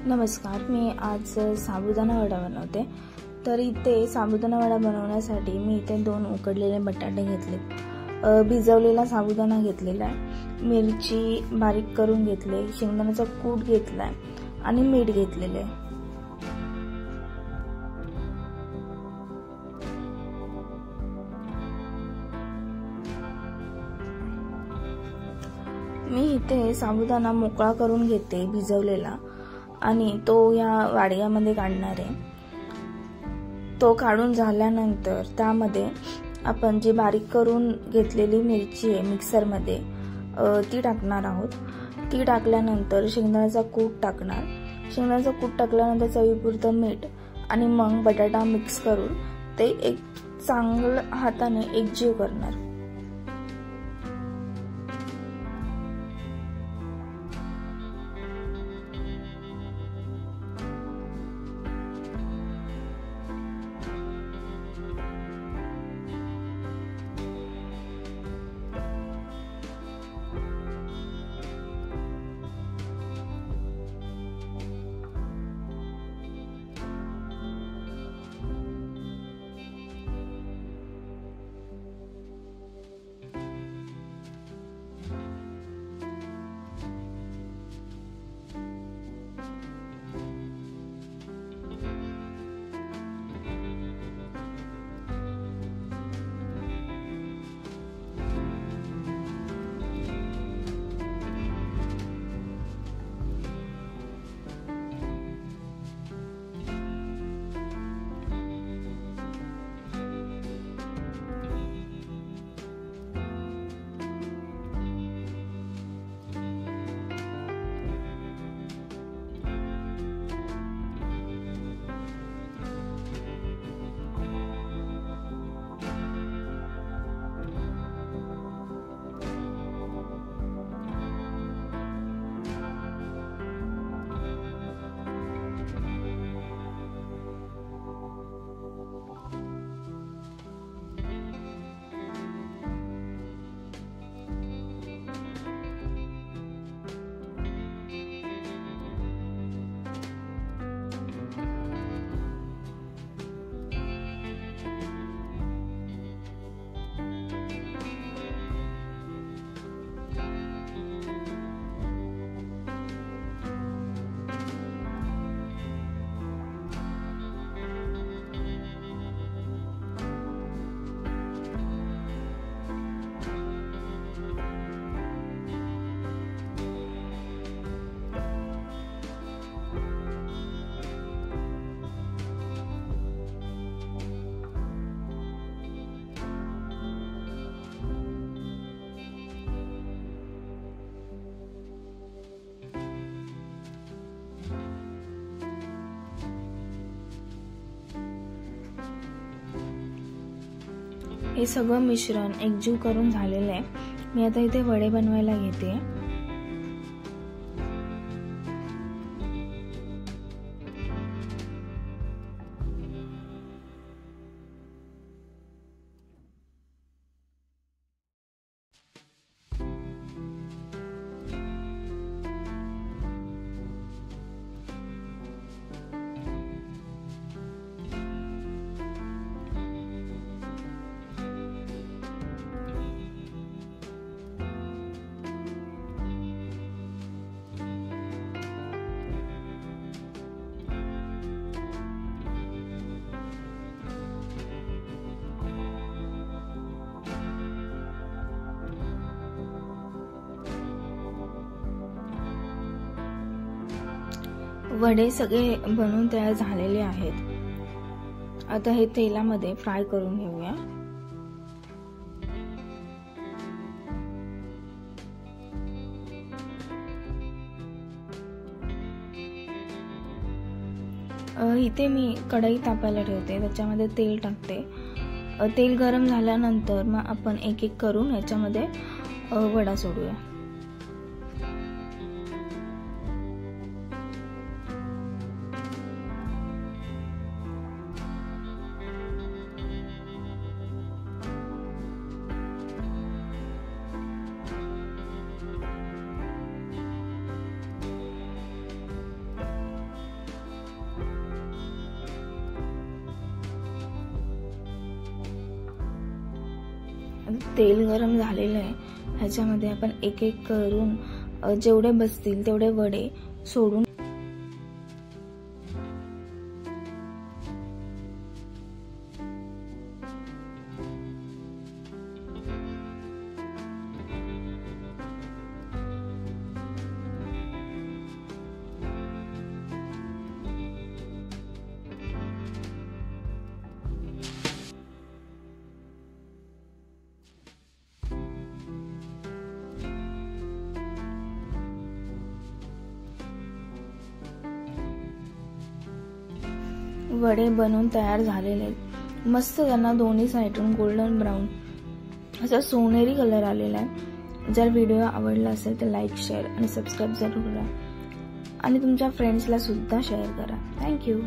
नमस्कार, मी आज साबुदाणा वडा बनवते। तर इथे साबुदाणा वडा बनवण्यासाठी मी इथे 2 उकडलेले बटाटे घेतले, भिजवलेला साबुदाणा घेतलेला आहे, मिरची बारीक करून घेतले, शेंगदाण्याचा कूट घेतलाय आणि मीठ घेतलेले आहे। मी इथे साबुदाणा मोकळा करून घेते भिजवलेला आणि तो या वाडग्यामध्ये काढणार आहे। तो काढून झाल्यानंतर त्यामध्ये आपण जी बारीक करून घेतलेली मिरची आहे मिक्सरमध्ये ती टाकणार आहोत। ती टाकल्यानंतर शेंगदाण्याचा कूट टाकणार, शेंगदाण्याचा कूट टाकल्यानंतर चवीपुरतं मीठ आणि मग बटाटा मिक्स करून ते एक चांगलं हाताने एकजीव करणार। हे सगळं मिश्रण एकजीव करून झालेलं आहे। मी आता इथे वडे बनवायला घेते। वडे सगळे बनवून तयार झालेले आहेत। आता हे तेलामध्ये फ्राय करून घेऊया। इथे मी कढई तापायला ठेवते, त्याच्यामध्ये तेल टाकते। तेल गरम झाल्यानंतर मग आपण एक एक करून याच्यामध्ये वडा सोडूया। तेल गरम झालेलं आहे, ह्याच्यामध्ये आपण एक एक करून जेवढे बसतील तेवढे वडे सोडून वडे बनवून तयार झालेले आहेत। मस्त त्यांना दोन्ही साईडून गोल्डन ब्राऊन असा सोनेरी कलर आलेला आहे। जर व्हिडिओ आवडला असेल तर लाईक, शेअर आणि सबस्क्राईब जरूर करा आणि तुमच्या फ्रेंड्सला सुद्धा शेअर करा। थँक्यू।